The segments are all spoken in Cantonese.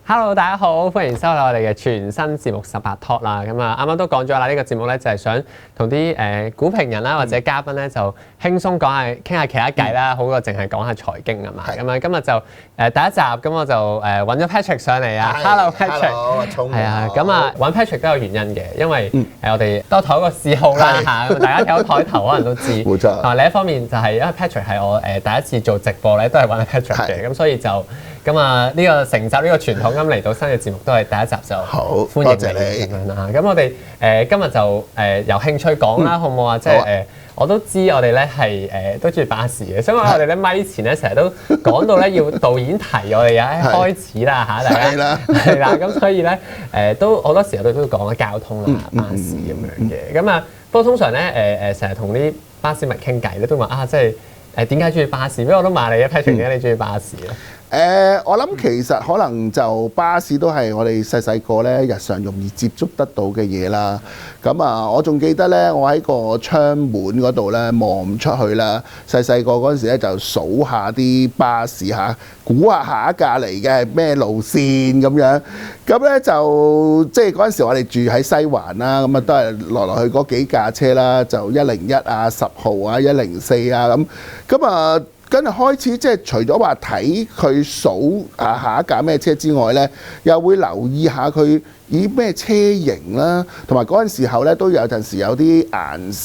Hello， 大家好，歡迎收睇我哋嘅全新節目18 Talk 啦。咁啊，啱啱都講咗啦，呢個節目咧就係想同啲股評人啦或者嘉賓咧就輕鬆傾下其他偈啦，好過淨係講下財經啊嘛。咁啊，今日就第一集，咁我就揾咗 Patrick 上嚟啊。Hello Patrick， 係啊，咁啊揾 Patrick 都有原因嘅，因為我哋都同一個嗜好啦嚇，大家睇到台頭可能都知。冇錯。同埋另一方面就係因為 Patrick 係我第一次做直播咧，都係揾 Patrick 嘅，咁所以就咁啊呢個成就呢個傳統咁嚟到新嘅節目都係第一集就好，歡迎你咁樣啦。咁我哋今日就由興趣講啦，好唔好啊？即係我都知我哋咧係都中意巴士嘅，所以我哋咧咪前咧成日都講到咧要導演提我哋開始啦嚇，大家係啦，咁所以咧都好多時候都講交通啦、巴士咁樣嘅。咁啊，不過通常咧成日同啲巴士迷傾偈咧都話啊，即係點解中意巴士？不過我都問你啊 Patrick， 點解你中意巴士咧？我諗其實可能就巴士都係我哋細個咧日常容易接觸得到嘅嘢啦。咁啊，我仲記得咧，我喺個窗門嗰度咧望出去啦。細個嗰陣時咧就數下啲巴士嚇，估下一架嚟嘅係咩路線咁樣。咁咧就即係嗰陣時我哋住喺西環啦，咁啊都係來去嗰幾架車啦，就101啊、10號啊、104啊咁。咁啊〜跟住開始即係除咗話睇佢數下一架咩車之外呢，又會留意下佢以咩車型啦，同埋嗰陣時候呢，都有陣時有啲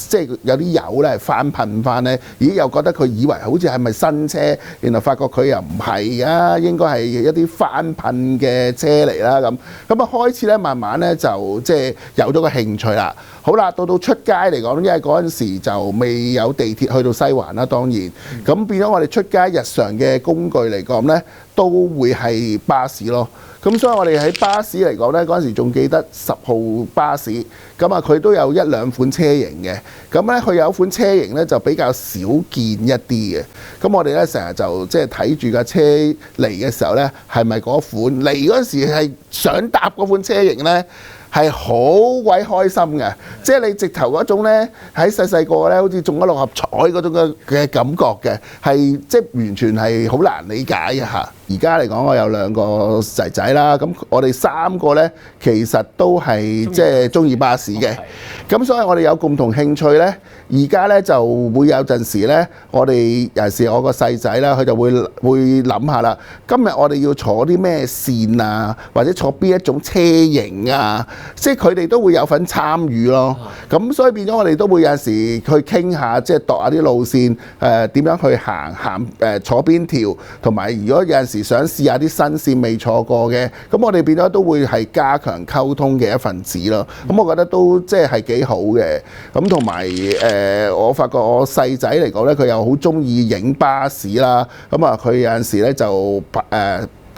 即係有啲油呢翻噴翻呢，咦又覺得佢以為好似係咪新車，然後發覺佢又唔係啊，應該係一啲翻噴嘅車嚟啦咁。咁啊開始呢，慢慢呢，就即係有咗個興趣啦。好啦，到出街嚟講，因為嗰陣時就未有地鐵去到西環啦，當然咁變咗我哋出街日常嘅工具嚟講呢，都會係巴士咯。咁所以我哋喺巴士嚟講呢，嗰陣時仲記得10號巴士，咁啊佢都有1、2款車型嘅。咁呢，佢有一款車型呢，就比較少見一啲嘅。咁我哋呢，成日就即係睇住架車嚟嘅時候呢，係咪嗰款嚟嗰陣時係想搭嗰款車型呢？係好鬼開心嘅，即係你直頭嗰種呢，喺細個呢，好似中咗6合彩嗰種嘅感覺嘅，係即係完全係好難理解嘅嚇。而家嚟講，我有2個仔仔啦，咁我哋3個呢，其實都係即係中意巴士嘅，咁所以我哋有共同興趣呢。而家呢，就會有陣時呢，我哋尤其是我個細仔啦，佢就會諗下啦，今日我哋要坐啲咩線啊，或者坐邊一種車型啊，即係佢哋都會有份參與咯。咁所以變咗我哋都會有陣時去傾下，即係度下啲路線，點樣去行坐邊條，同埋如果有陣時想試下啲新線未坐過嘅，咁我哋變咗都會係加強溝通嘅一份子咯。咁我覺得都即係幾好嘅。咁同埋我發覺我細仔嚟講呢，佢又好中意影巴士啦。咁啊，佢有陣時呢就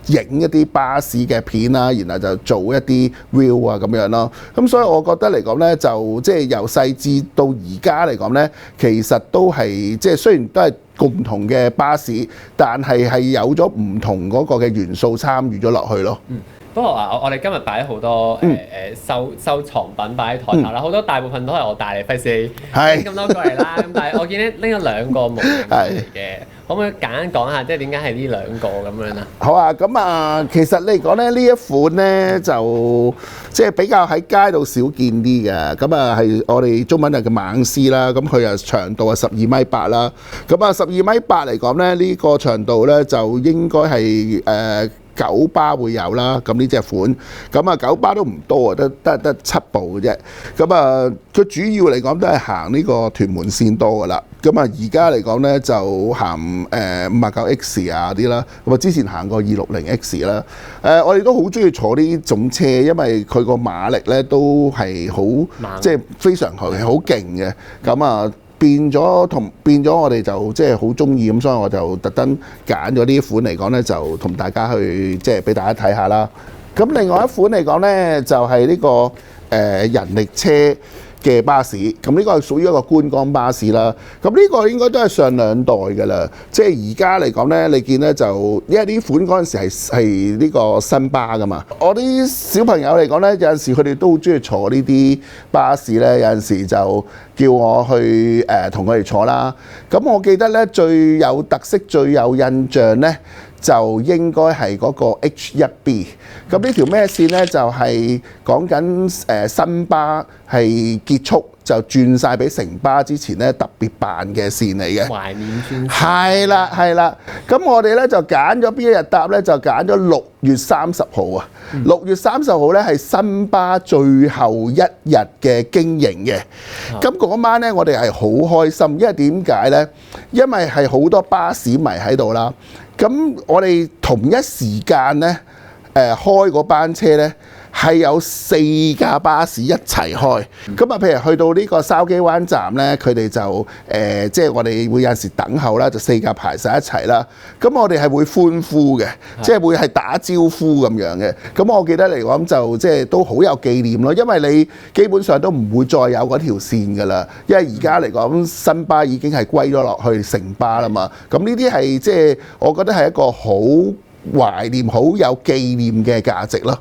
影一啲巴士嘅片啦，然後就做一啲 reel 啊咁樣咯。咁所以我覺得嚟講呢，就即係由細至到而家嚟講呢，其實都係即係雖然都係共同嘅巴士，但係有咗唔同嗰個嘅元素參與咗落去咯。不過啊，我哋今日擺咗好多收藏品擺喺台頭啦，好多大部分都係我帶嚟，費事拎咁多過嚟啦。咁但係我見咧拎咗2個模型嚟嘅，可唔可以簡單講下，即係點解係呢2個咁樣啊？好啊，咁啊，其實你嚟講咧，呢一款咧就即係比較喺街度少見啲嘅。咁啊係我哋中文就叫猛獅啦，咁佢又長度係12.8米啦。咁啊12.8米嚟講咧，呢個長度咧就應該係9巴會有啦，咁呢隻款，咁啊9巴都唔多啊，得7部嘅啫。咁啊，佢主要嚟講都係行呢個屯門線多噶啦。咁啊，而家嚟講呢，就行59X 啊啲啦。咁啊，之前行過260X 啦。我哋都好中意坐呢種車，因為佢個馬力呢都係好，即係非常好勁嘅。咁啊。變咗我哋就即係好中意咁，所以我就特登揀咗呢款嚟講呢，就同大家去即係俾大家睇下啦。咁另外一款嚟講呢，就係呢個人力車嘅巴士，咁呢個係屬於一個觀光巴士啦。咁呢個應該都係上2代㗎啦。即係而家嚟講呢，你見呢就因為呢款嗰陣時係呢個新巴㗎嘛。我啲小朋友嚟講呢，有陣時佢哋都好中意坐呢啲巴士呢。有陣時就叫我去同佢哋坐啦。咁我記得咧最有特色、最有印象咧，就應該係嗰個 H1B。咁呢條咩線咧？就係講緊新巴係結束就轉晒俾城巴之前咧特別辦嘅線嚟嘅。懷念專線。係啦係啦。咁我哋咧就揀咗邊一日搭咧？就揀咗6月30號啊。6月30號咧係新巴最後一日嘅經營嘅。咁嗰晚咧我哋係好開心，因為點解咧？因為係好多巴士迷喺度啦。咁我哋同一時間咧，開嗰班車咧係有4架巴士一齊開。咁啊，譬如去到呢個筲箕灣站咧，佢哋就即係我哋會有陣時等候啦，就4架排晒一齊啦。咁我哋係會歡呼嘅，即係會係打招呼咁樣嘅。咁我記得嚟講就即係都好有紀念咯，因為你基本上都唔會再有嗰條線㗎啦。因為而家嚟講新巴已經係歸咗落去城巴啦嘛。咁呢啲係即係我覺得係一個好懷念、好有紀念嘅價值咯。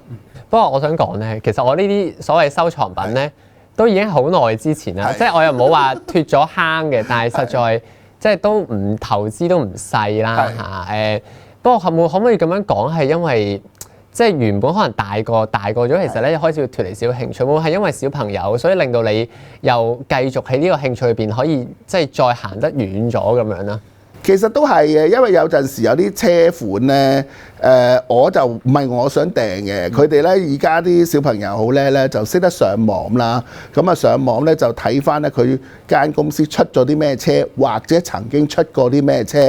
不過我想講咧，其實我呢啲所謂收藏品咧，都已經好耐之前啦。即係我又冇話脫咗坑嘅，但係實在即係都唔投資都唔細啦嚇。不過可唔可以咁樣講係因為即係原本可能大個咗，其實咧一開始會脫離少興趣，會唔會係因為小朋友，所以令到你又繼續喺呢個興趣裏邊可以即係再行得遠咗咁樣啦？其實都係嘅，因為有陣時有啲車款咧，我就唔係我想訂嘅。佢哋咧而家啲小朋友好叻咧，就識得上網啦。咁啊上網咧就睇翻咧佢間公司出咗啲咩車，或者曾經出過啲咩車。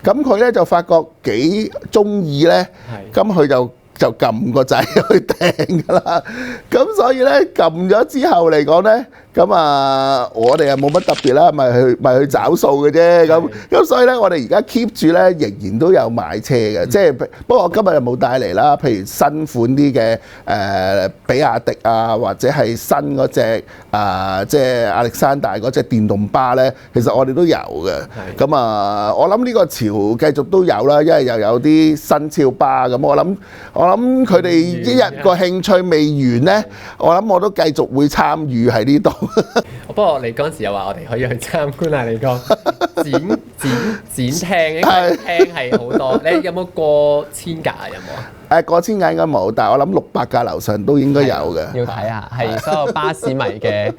咁佢咧就發覺幾中意咧，咁佢就撳個掣去訂㗎啦。咁所以咧撳咗之後嚟講咧。咁啊，我哋又冇乜特別啦，咪去找數嘅啫。咁所以咧，我哋而家 keep 住咧，仍然都有買車嘅。即係不過我今日又冇帶嚟啦。譬如新款啲嘅比亞迪啊，或者係新嗰隻即係亞歷山大嗰隻電動巴咧，其實我哋都有嘅。咁啊，我諗呢個潮繼續都有啦，因為又有啲新超巴咁。我諗佢哋一日個興趣未完咧，我諗我都繼續會參與喺呢度。不過你嗰陣時又話我哋可以去參觀下你個展廳，因為廳係好多。你有冇過千架啊？有冇啊？過千架應該冇，但係我諗600架樓上都應該有嘅。要睇下，係所有巴士迷嘅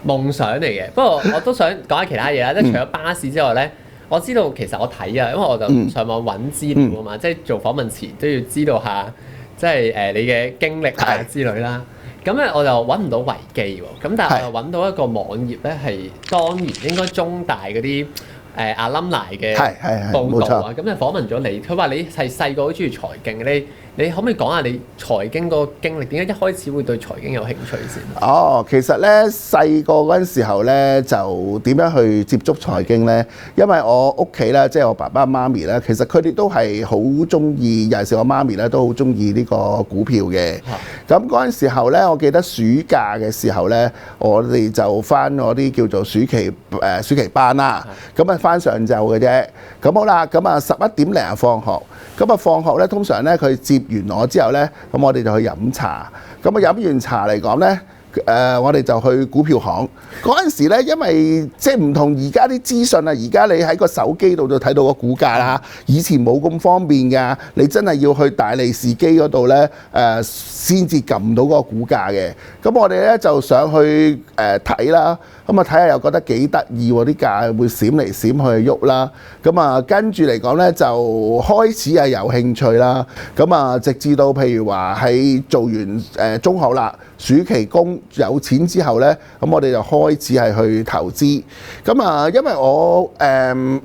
夢想嚟嘅。不過我都想講下其他嘢啦，即係除咗巴士之外咧，我知道其實我睇啊，因為我就上網揾資料啊嘛，即係做訪問前都要知道下，即係你嘅經歷啊之類啦。咁咧我就揾唔到維基喎，咁但係我又揾到一個網頁咧，係當年應該中大嗰啲alumni嘅報導啊，咁就訪問咗你，佢話你係細個好中意財經，你可唔可以講下你財經個經歷？點解一開始會對財經有興趣先？哦，其實咧細個嗰陣時候咧，就點樣去接觸財經咧？因為我屋企咧，即係我爸爸媽咪咧，其實佢哋都係好中意，尤其是我媽咪咧，都好中意呢個股票嘅。咁嗰陣時候咧，我記得暑假嘅時候咧，我哋就翻嗰啲叫做暑期班啦。咁啊翻上晝嘅啫。咁好啦，咁啊11點零放學。咁啊放學咧，通常咧佢接完我之後咧，咁我哋就去飲茶。咁啊飲完茶嚟講咧，我哋就去股票行。嗰陣時咧，因為即係唔同而家啲資訊啊，而家你喺個手機度就睇到個股價啦。以前冇咁方便㗎，你真係要去大利是機嗰度咧，先至撳到嗰個股價嘅。咁我哋咧就上去睇啦。咁啊睇下又覺得幾得意喎，啲價會閃嚟閃去喐啦。咁啊跟住嚟講咧，就開始係有興趣啦。咁啊直至到譬如話喺做完中學啦，暑期工有錢之後咧，咁我哋就開始係去投資。咁啊因為我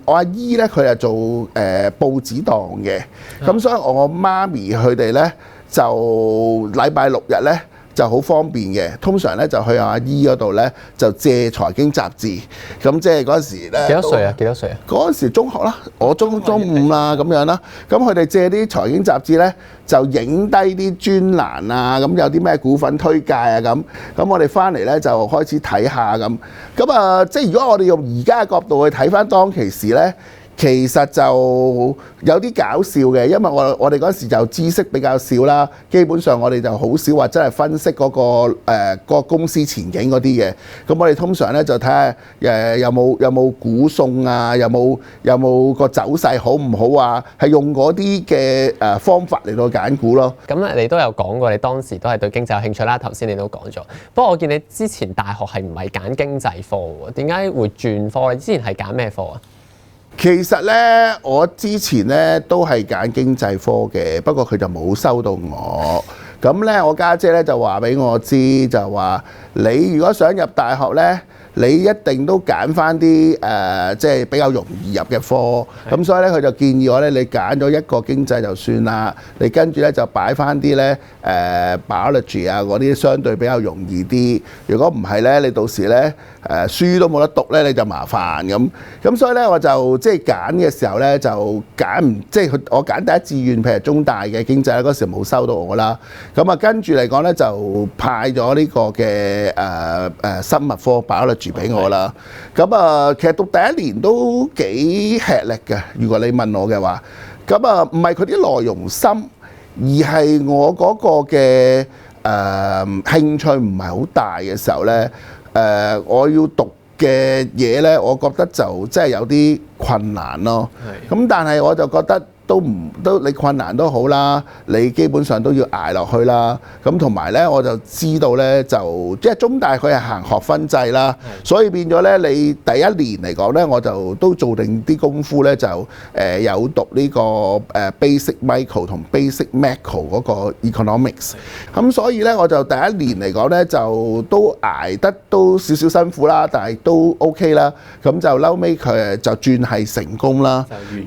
阿姨咧佢係做報紙檔嘅，咁所以我媽咪佢哋咧就禮拜6日咧就好方便嘅，通常咧就去阿姨嗰度咧就借財經雜誌，咁即係嗰陣時咧幾多歲啊？幾多歲啊？嗰陣時中學啦，我中五啦咁樣啦，咁佢哋借啲財經雜誌咧就影低啲專欄啊，咁有啲咩股份推介啊咁我哋翻嚟咧就開始睇下咁啊，即係如果我哋用而家嘅角度去睇翻當其時咧。其實就有啲搞笑嘅，因為我哋嗰陣時就知識比較少啦，基本上我哋就好少話真係分析嗰個公司前景嗰啲嘅。咁我哋通常咧就睇下有冇股送啊，有冇個走勢好唔好啊，係用嗰啲嘅方法嚟到揀股咯。咁你都有講過，你當時都係對經濟有興趣啦。頭先你都講咗，不過我見你之前大學係唔係揀經濟科喎？點解會轉科？你之前係揀咩科啊？其實咧，我之前咧都係揀經濟科嘅，不過佢就冇收到我。咁咧，我家姐咧就話俾我知，就話你如果想入大學咧，你一定都揀翻啲即係比較容易入嘅科。咁所以咧，佢就建議我咧，你揀咗一個經濟就算啦，你跟住咧就擺翻啲咧biology 啊嗰啲相對比較容易啲。如果唔係咧，你到時咧書都冇得讀咧，你就麻煩咁。咁所以咧，我就即係揀嘅時候咧，就揀唔即係我揀第一志願，譬如中大嘅經濟咧，嗰時冇收到我啦。咁啊，跟住嚟講咧，就派咗呢個嘅生物科 biology 俾我啦。咁啊，其實讀第一年都幾吃力嘅。如果你問我嘅話，咁啊，唔係佢啲內容深，而係我嗰個嘅興趣唔係好大嘅時候咧，我要讀嘅嘢咧，我覺得就真係有啲困難咯。咁但係我就覺得都你困難都好啦，你基本上都要捱落去啦。咁同埋咧，我就知道咧，就即係中大佢係行學分制啦，所以變咗咧，你第一年嚟講咧，我就都做定啲功夫咧，就有讀呢個basic micro 同 basic macro 嗰個 economics。咁所以咧，我就第一年嚟講咧，就都捱得都少少辛苦啦，但係都 OK 啦。咁就嬲尾佢就轉係成功啦，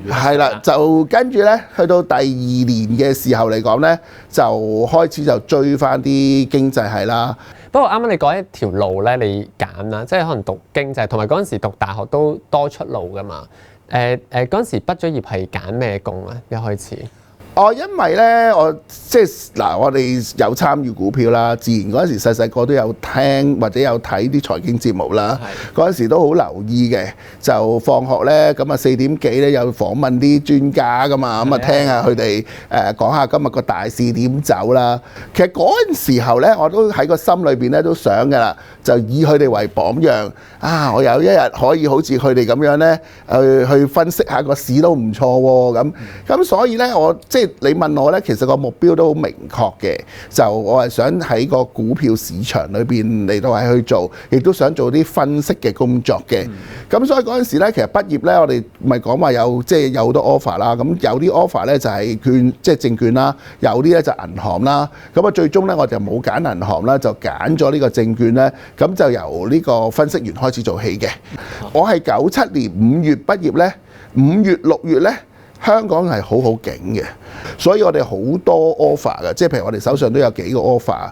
係啦，就跟住咧，去到第二年嘅時候嚟講咧，就開始就追翻啲經濟係啦。不過啱啱你講一條路咧，你揀啦，即係可能讀經濟，同埋嗰陣時讀大學都多出路噶嘛。嗰陣時畢咗業係揀咩工啊？一開始。因為咧，我即係嗱，我哋有參與股票啦，自然嗰陣時細細個都有聽或者有睇啲財經節目啦。嗰陣時都好留意嘅，就放學咧咁啊4點幾咧有訪問啲專家噶嘛，咁啊聽下佢哋講下今日個大市點走啦。其實嗰陣時候咧，我都喺個心裏邊咧都想㗎啦，就以佢哋為榜樣啊！我有一日可以好似佢哋咁樣咧，去分析下個市都唔錯喎。咁所以咧，我即係你問我咧，其實個目標都好明確嘅，就我係想喺個股票市場裏邊嚟到係去做，亦都想做啲分析嘅工作嘅。咁所以嗰陣時咧，其實畢業咧，我哋咪講話有即係有好多 offer 啦。咁有啲 offer 咧就係券，即係證券啦；有啲咧就銀行啦。咁啊，最終咧我就冇揀銀行啦，就揀咗呢個證券咧。咁就由呢個分析員開始做起嘅。我係97年5月畢業咧，5月6月咧。香港係好景嘅，所以我哋好多 offer 嘅，即係譬如我哋手上都有幾個 offer，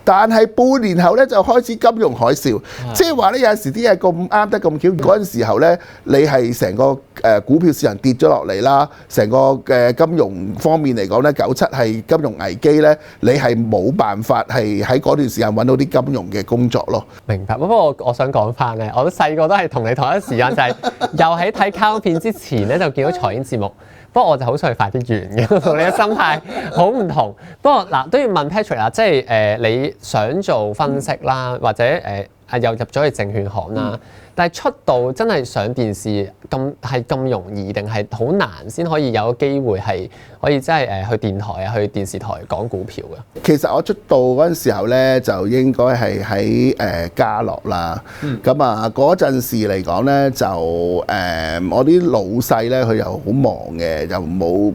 但係半年後咧就開始金融海嘯，即係話咧有陣時啲嘢咁啱得咁巧，嗰陣時候咧你係成個股票市場跌咗落嚟啦，成個金融方面嚟講咧97係金融危機咧，你係冇辦法係喺嗰段時間揾到啲金融嘅工作咯。明白，不過我想講翻咧，我都細個都係同你同一時間，就係又喺睇卡通片之前咧就見到財經節目。不過我就好想去快啲完嘅，同你嘅心態好唔同。不過嗱都要問 Patrick 啦，即係你想做分析啦，或者又入咗去證券行啦，但係出道真係上電視咁容易，定係好難先可以有機會係可以真係去電台啊、去電視台講股票嘅？其實我出道嗰陣時候咧，就應該係喺家樂啦。咁啊嗰陣時嚟講咧，就我啲老細咧，佢又好忙嘅，又冇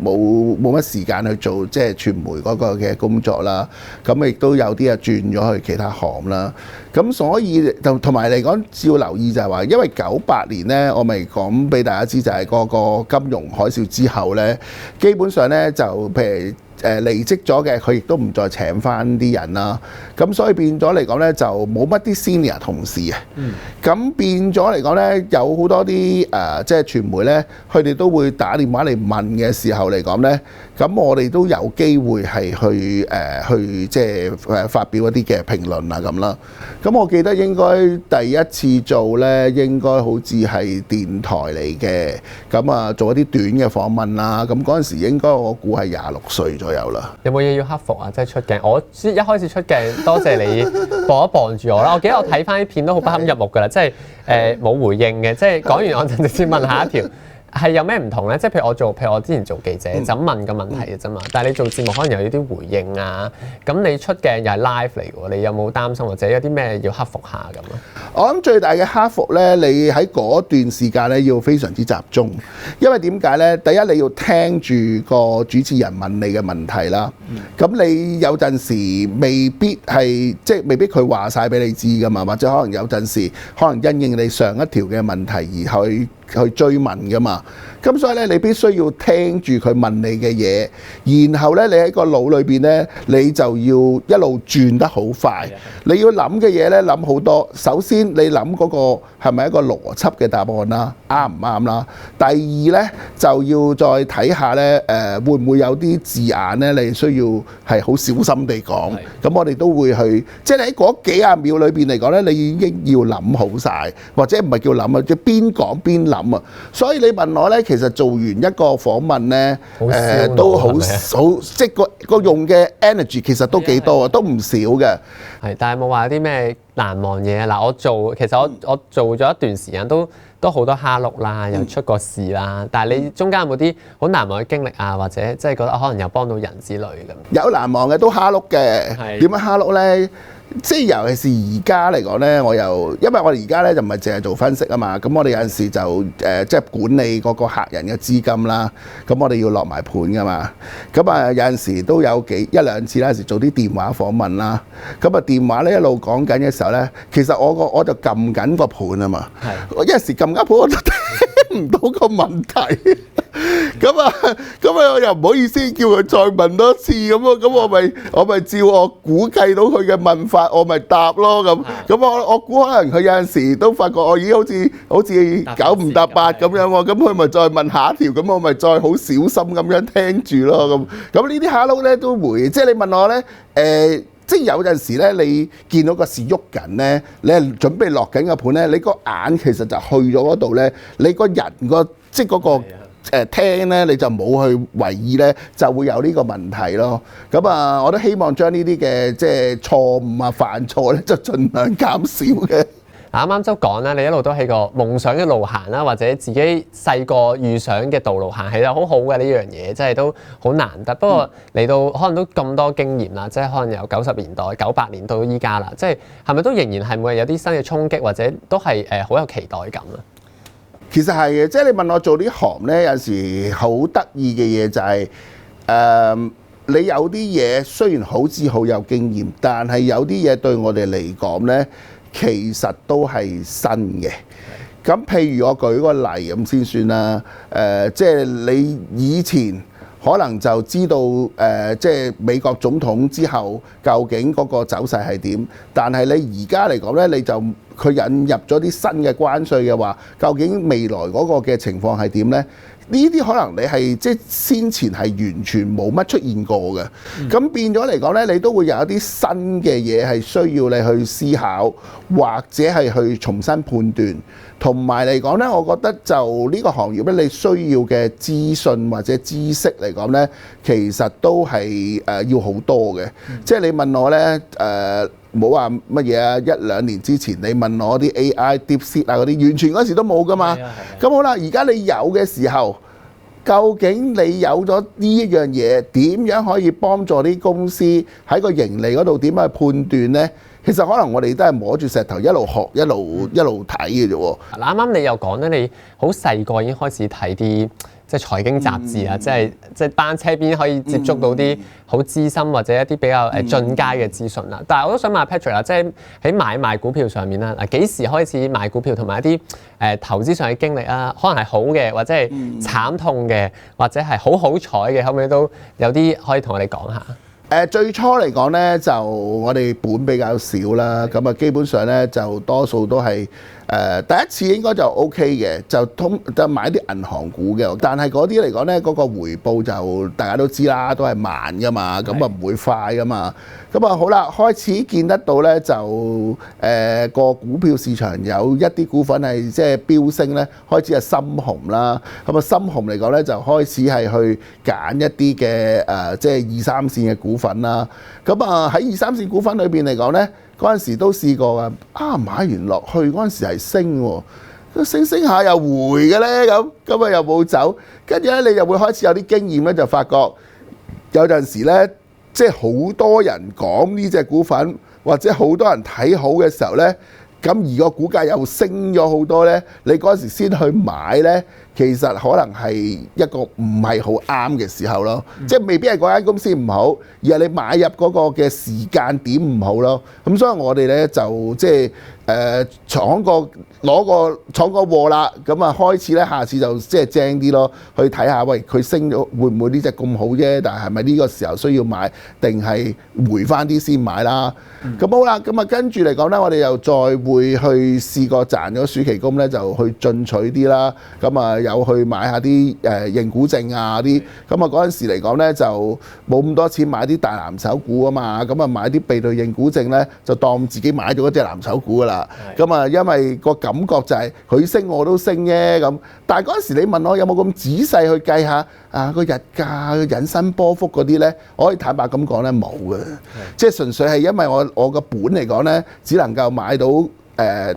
乜時間去做即係傳媒嗰個嘅工作啦。咁亦都有啲啊轉咗去其他行啦。咁所以就同埋嚟講，要留意就係話，因為98年咧，我咪講俾大家知，就係嗰個金融海嘯之後咧，基本上咧就譬如離職咗嘅，佢亦都唔再請翻啲人啦。咁所以變咗嚟講呢，就冇乜啲 senior 同事啊。咁變咗嚟講呢，有好多啲即係傳媒呢，佢哋都會打電話嚟問嘅時候嚟講呢，咁我哋都有機會係去即係發表一啲嘅評論啊咁啦。咁我記得應該第一次做呢，應該好似係電台嚟嘅，咁啊做一啲短嘅訪問啦。咁嗰陣時應該我估係26歲左右啦。有冇嘢要克服啊？即係出鏡，我一開始出鏡，多謝你幫一幫住我啦。我記得我睇翻啲片都好不堪入目㗎啦，即係冇回應嘅，即係講完我就直接問下一條。係有咩唔同咧？即係譬如我之前做記者，就咁問個問題嘅啫嘛。但係你做節目可能有啲回應啊。咁你出鏡又係 live 嚟喎，你有冇擔心或者有啲咩要克服下咁啊？我諗最大嘅克服咧，你喺嗰段時間咧要非常之集中，因為點解咧？第一你要聽住個主持人問你嘅問題啦。咁你有陣時未必係即係未必佢話晒俾你知噶嘛，或者可能有陣時可能因應你上一條嘅問題而去追問噶嘛。咁所以咧，你必須要聽住佢問你嘅嘢，然後咧，你喺個腦裏邊咧，你就要一路轉得好快。你要諗嘅嘢咧，諗好多。首先，你諗嗰個係咪一個邏輯嘅答案啦，啱唔啱啦？第二咧，就要再睇下咧，會唔會有啲字眼咧，你需要係好小心地講。咁我哋都會去，即係你喺嗰幾廿秒裏邊嚟講咧，你已經要諗好晒，或者唔係叫諗啊，即係邊講邊諗啊。所以你問我咧，其實做完一個訪問咧，都好，即係個用嘅 energy 其實都幾多啊，都唔少嘅。係，但係冇話有啲咩難忘嘢啊？嗱，其實我做咗一段時間都好多蝦碌啦，又出過事啦。但係你中間有冇啲好難忘嘅經歷啊？或者即係覺得可能又幫到人之類咁？有難忘嘅都蝦碌嘅。點樣蝦碌咧？即係尤其是而家嚟講咧，因為我哋而家咧就唔係淨係做分析啊嘛，咁我哋有陣時就即係管理嗰個客人嘅資金啦，咁我哋要落埋盤噶嘛，咁啊有陣時都有一兩次啦，有時做啲電話訪問啦，咁啊電話咧一路講緊嘅時候咧，其實我就撳緊個盤啊嘛，我有時撳緊盤我就聽唔到個問題。咁啊，我又唔好意思叫佢再問多次咁啊，咁我咪照我估計到佢嘅問法，我咪答咯咁。咁我估可能佢有陣時都發覺我已經好似九唔搭八咁樣喎，咁佢咪再問下一條，咁我咪再好小心咁樣聽住咯咁。咁呢啲下撈咧都會，即係你問我咧，即係有陣時咧，你見到個市喐緊咧，你係準備落緊個盤咧，你個眼其實就去咗嗰度咧，你個人即係嗰個。聽咧你就冇去為意咧，就會有呢個問題咯。咁啊，我都希望將呢啲嘅即係錯誤啊、犯錯咧，就盡量減少嘅。啱啱都講啦，你一路都喺個夢想嘅路行啦，或者自己細個遇上嘅道路行，係好好嘅呢樣嘢，即係都好難得。不過嚟到可能都咁多經驗啦，即係可能由90年代、98年到依家啦，即係係咪都仍然係每日有啲新嘅衝擊，或者都係好有期待感啊？其實係嘅，即係你問我做呢行呢，有時好得意嘅嘢就係你有啲嘢雖然好似好有經驗，但係有啲嘢對我哋嚟講呢，其實都係新嘅。咁譬如我舉個例咁先算啦，即係你以前可能就知道即係美國總統之後究竟嗰個走勢係點，但係你而家嚟講呢，你就佢引入咗啲新嘅關稅嘅話，究竟未來嗰個嘅情況係點呢？呢啲可能你係即係先前係完全冇乜出現過嘅，咁變咗嚟講呢，你都會有一啲新嘅嘢係需要你去思考，或者係去重新判斷。同埋嚟講呢，我覺得就呢個行業咧，你需要嘅資訊或者知識嚟講呢，其實都係要好多嘅。即係你問我呢，冇話乜嘢啊！一兩年之前你問我啲 AI、DeepSeek 啊嗰啲，完全嗰時都冇噶嘛。咁好啦，而家你有嘅時候，究竟你有咗呢一樣嘢，點樣可以幫助啲公司喺個盈利嗰度點樣去判斷呢？其實可能我哋都係摸住石頭一路學一路睇嘅啫喎。啱啱你又講咧，你好細個已經開始睇啲即係財經雜誌啊，即係單車邊可以接觸到啲好資深或者一啲比較進階嘅資訊啦。但係我都想問 Patrick 啦，即係喺買賣股票上面啦，嗱幾時開始買股票同埋一啲投資上嘅經歷啊，可能係好嘅，或者係慘痛嘅，或者係好彩嘅，可唔可以都有啲可以同我哋講下？最初嚟講咧，就我哋本比較少啦，咁啊基本上咧就多數都係第一次應該就 OK 嘅，就買啲銀行股嘅，但係嗰啲嚟講咧，嗰個回報就大家都知啦，都係慢噶嘛，咁啊唔會快噶嘛。咁啊好啦，開始見得到咧就個股票市場有一啲股份係即係飆升咧，開始係深紅啦。咁啊深紅嚟講咧，就開始係去揀一啲嘅即係二三線嘅股份啦。咁啊喺二三線股份裏邊嚟講咧，嗰陣時都試過買完落去嗰陣時係升喎，升下又回嘅咧，咁啊又冇走，跟住咧你就會開始有啲經驗咧，就發覺有陣時咧，即係好多人講呢隻股份，或者好多人睇好嘅時候咧，咁而個股價又升咗好多咧，你嗰陣時先去買咧，其實可能係一個唔係好啱嘅時候咯，即係未必係嗰間公司唔好，而係你買入嗰個嘅時間點唔好咯。咁所以我哋咧就即係闖個禍啦，咁啊開始咧，下次就即係正啲咯，去睇下喂佢升咗會唔會呢隻咁好啫？但係咪呢個時候需要買，定係回翻啲先買啦？咁好啦，咁啊跟住嚟講咧，我哋又再會去試過賺咗暑期工咧，就去進取啲啦。咁啊有去買下啲認股證啊啲，咁啊嗰陣時嚟講咧就冇咁多錢買啲大藍籌股啊嘛，咁啊買啲被對認股證咧，就當自己買咗一隻藍籌股噶啦。咁啊因為個感覺就係佢升我都升啫咁，但係嗰陣時你問我有冇咁仔細去計下個日價引伸波幅嗰啲咧，我可以坦白咁講咧冇嘅，即係純粹係因為我個本嚟講咧，只能夠買到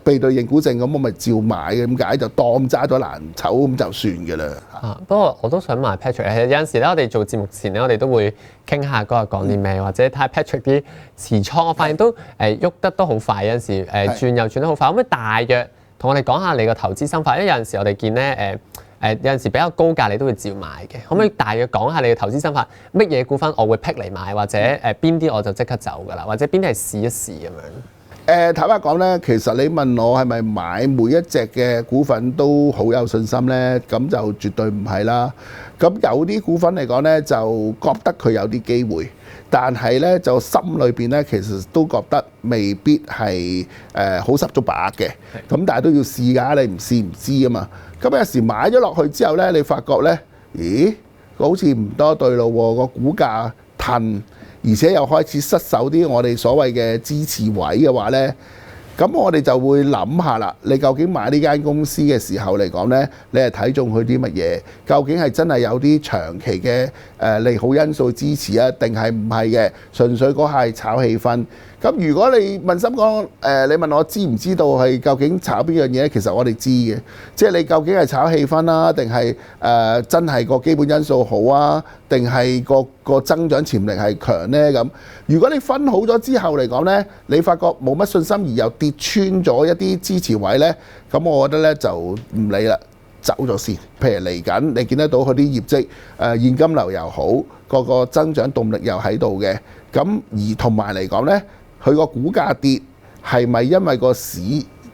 被對認股證，咁我咪照買嘅，咁解就當揸咗藍籌咁就算嘅啦。不過我都想問 Patrick， 有陣時咧，我哋做節目前咧，我哋都會傾下嗰日講啲咩，或者睇下 Patrick 啲持倉，我發現都喐得都好快，有陣時轉又轉得好快。可唔可以大約同我哋講下你個投資心法？因為有陣時我哋見咧有陣時比較高價你都會照買嘅，可唔可以大約講下你嘅投資心法？乜嘢股份我會 pick 嚟買，或者邊啲我就即刻走㗎啦，或者邊啲係試一試咁樣？坦白講咧，其實你問我係咪買每一隻嘅股份都好有信心咧？咁就絕對唔係啦。咁有啲股份嚟講咧，就覺得佢有啲機會，但係咧就心裏邊咧，其實都覺得未必係好十足把握嘅。咁但係都要試㗎，你唔試唔知啊嘛。咁有時買咗落去之後咧，你發覺咧，咦，好似唔多對路喎，個股價褪。而且又開始失守啲我哋所謂嘅支持位嘅話呢，咁我哋就會諗下啦。你究竟買呢間公司嘅時候嚟講呢，你係睇中佢啲乜嘢？究竟係真係有啲長期嘅利好因素支持啊，定係唔係嘅？純粹嗰下係炒氣氛。咁如果你問心講，你問我知唔知道係究竟炒邊樣嘢？其實我哋知嘅，即係你究竟係炒氣氛啦，定係真係個基本因素好啊，定係個增長潛力係強呢？咁如果你分好咗之後嚟講呢，你發覺冇乜信心而又跌穿咗一啲支持位呢，咁我覺得呢就唔理啦，走咗先。譬如嚟緊你見得到佢啲業績現金流又好，個增長動力又喺度嘅，咁而同埋嚟講呢，佢個股價跌係咪因為個市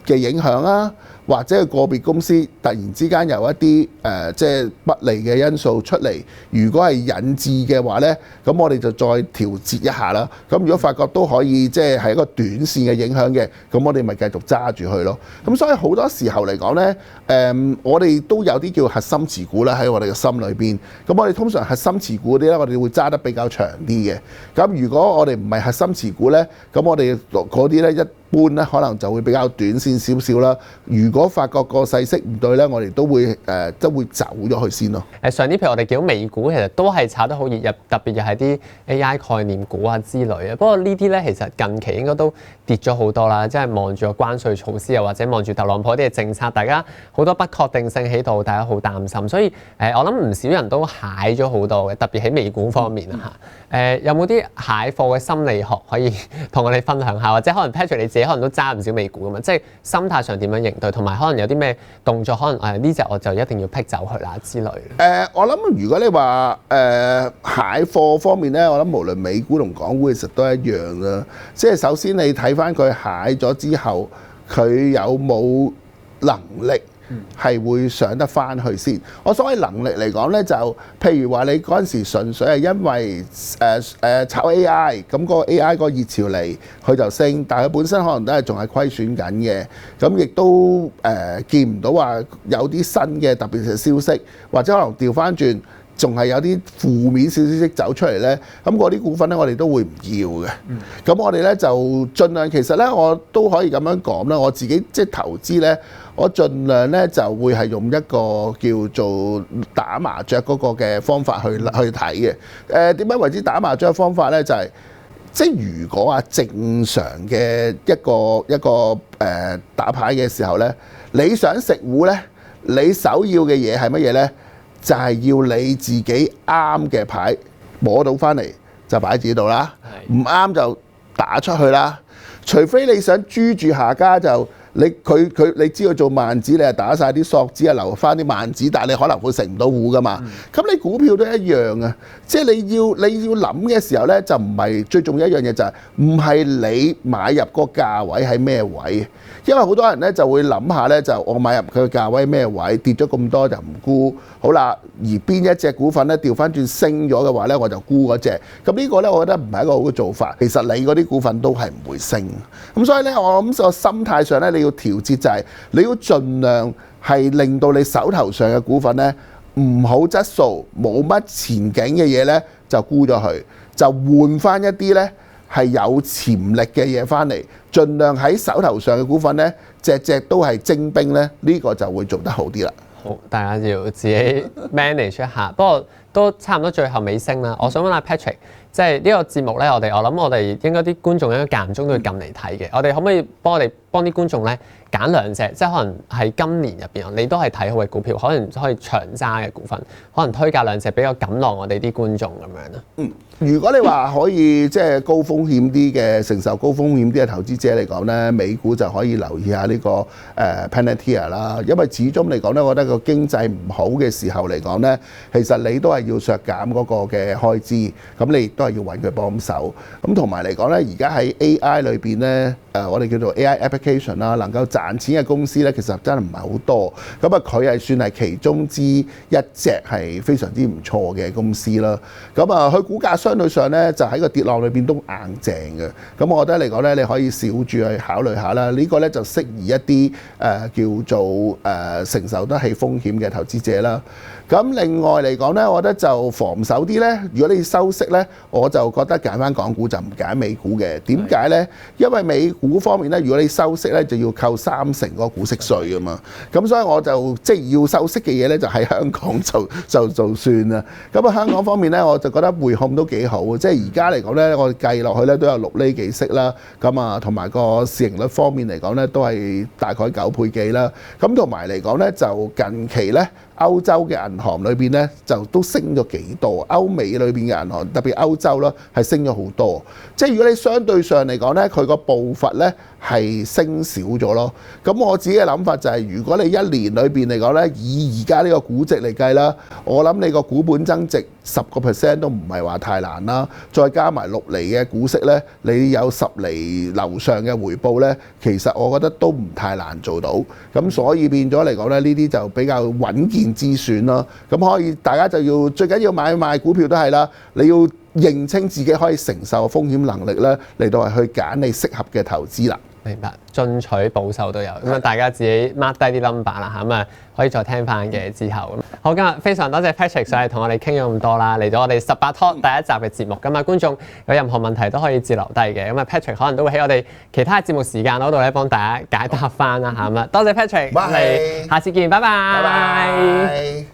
嘅影響啊？或者係個別公司突然之間有一啲即係不利嘅因素出嚟，如果係引致嘅話呢，咁我哋就再調節一下啦。咁如果發覺都可以即係係一個短線嘅影響嘅，咁我哋咪繼續揸住佢咯。咁所以好多時候嚟講呢，我哋都有啲叫核心持股啦喺我哋嘅心裏邊。咁我哋通常核心持股嗰啲呢，我哋會揸得比較長啲嘅。咁如果我哋唔係核心持股呢，咁我哋嗰啲呢，一般咧可能就會比較短線少少啦。如果發覺個勢色唔對咧，我哋都會走咗去先咯。上啲譬如我哋見到美股其實都係炒得好熱，特別又係啲 AI 概念股啊之類啊。不過呢啲咧其實近期應該都跌咗好多啦，即係望住個關稅措施又或者望住特朗普啲嘅政策，大家好多不確定性喺度，大家好擔心。所以我諗唔少人都蟹咗好多嘅，特別喺美股方面啊嚇。有冇啲蟹貨嘅心理學可以同我哋分享下，或者可能 Patrick 你自己己可能都揸唔少美股噶嘛，即係心態上點樣應對，同埋可能有啲咩動作，可能呢隻我就一定要剔走佢啦之類。我諗如果你話蟹貨方面咧，我諗無論美股同港股其實都一樣啦。即係首先你睇翻佢蟹咗之後，佢有冇能力係會上得翻去先？我所謂能力嚟講咧，就譬如話你嗰陣時純粹係因為炒 AI，咁個 AI 個熱潮嚟，佢就升，但係佢本身可能都係仲係虧損緊嘅，咁亦都見唔到話有啲新嘅特別嘅消息，或者可能調翻轉。仲係有啲負面消息走出嚟呢，咁嗰啲股份呢，我哋都會唔要嘅。咁我哋呢，就盡量，其實呢，我都可以咁樣講啦。我自己即係投資呢，我盡量呢就會係用一個叫做打麻雀嗰個嘅方法去睇嘅。點解為之打麻雀嘅方法呢？就係即係如果正常嘅一個打牌嘅時候呢，你想食糊呢，你首要嘅嘢係乜嘢呢？就係要你自己啱嘅牌摸到翻嚟就擺喺自己度啦，唔啱就打出去啦。除非你想豬住下家就你知道做萬子，你係打晒啲索子啊，留翻啲萬子，但係你可能會食唔到糊噶嘛。咁你股票都一樣啊，即係你要諗嘅時候呢，就唔係最重要一樣嘢就係唔係你買入個價位喺咩位。因為好多人呢就會諗下呢，就我買入佢個價位咩位，跌咗咁多就唔沽，好啦。而邊一隻股份呢調翻轉升咗嘅話呢，我就沽嗰隻。咁呢個呢，我覺得唔係一個好嘅做法。其實你嗰啲股份都係唔會升。咁所以呢，我諗個心態上呢，你要調節就係你要盡量係令到你手頭上嘅股份呢唔好質素冇乜前景嘅嘢呢，就沽咗佢，就換翻一啲呢係有潛力嘅嘢翻嚟，盡量喺手頭上嘅股份呢，隻隻都係精兵呢，呢個就會做得好啲啦。好，大家要自己 manage 一下。不過都差唔多最後尾聲啦。我想問下 Patrick，即係呢個節目咧，我諗我哋應該啲觀眾應該間唔中都會撳嚟睇嘅。我哋可唔可以幫啲觀眾咧揀兩隻，即係可能係今年入邊你都係睇好嘅股票，可能可以長揸嘅股份，可能推介兩隻比較感浪我哋啲觀眾咁樣啦。如果你話可以即係高風險啲嘅承受高風險啲嘅投資者嚟講咧，美股就可以留意下呢個Palantir 啦，因為始終嚟講咧，我覺得個經濟唔好嘅時候嚟講咧，其實你都係要削減嗰個嘅開支，咁你亦都係要揾佢幫手。咁同埋嚟講咧，而家喺 AI 裏邊咧，我哋叫做 AI application 啦，能夠賺錢嘅公司咧，其實真係唔係好多。咁啊，佢係算係其中之一隻係非常之唔錯嘅公司啦。咁啊，佢股價相對上咧就喺個跌浪裏邊都硬淨嘅。咁我覺得嚟講咧，你可以小注去考慮下啦。呢個咧就適宜一啲叫做承受得起風險嘅投資者啦。咁另外嚟講咧，我覺得就防守啲咧。如果你收息咧，我就覺得揀翻港股就唔揀美股嘅。點解咧？因為美股方面咧，如果你收息咧，就要扣30%嗰個股息稅啊嘛。咁所以我就即係要收息嘅嘢咧，就喺香港就算啦。咁啊，香港方面咧，我就覺得匯控都幾好。即係而家嚟講咧，我計落去咧都有6厘幾息啦。咁啊，同埋個市盈率方面嚟講咧，都係大概9倍幾啦。咁同埋嚟講咧，就近期咧，歐洲嘅銀行裏邊咧就都升咗幾多，歐美裏邊嘅銀行特別歐洲啦係升咗好多，即係如果你相對上嚟講咧，佢個步伐咧係升少咗咯。咁我自己嘅諗法就係，如果你一年裏邊嚟講咧，以而家呢個估值嚟計啦，我諗你個股本增值10% 都唔係話太難啦，再加埋6厘嘅股息咧，你有10厘樓上嘅回報咧，其實我覺得都唔太難做到。咁所以變咗嚟講咧，呢啲就比較穩健之選咯。咁可以大家就要最緊要買賣股票都係啦，你要認清自己可以承受風險能力咧，嚟到係去揀你適合嘅投資啦。明白，進取保守都有，咁啊大家自己 mark 低啲 number 啦嚇，咁啊可以再聽翻嘅之後。好，今日非常多謝 Patrick 上嚟同我哋傾咗咁多啦，嚟咗我哋18 Talk 第一集嘅節目。咁啊觀眾有任何問題都可以截留低嘅，咁啊 Patrick 可能都會喺我哋其他節目時間嗰度咧幫大家解答翻啦嚇。咁啊多謝 Patrick，我哋下次見，拜拜。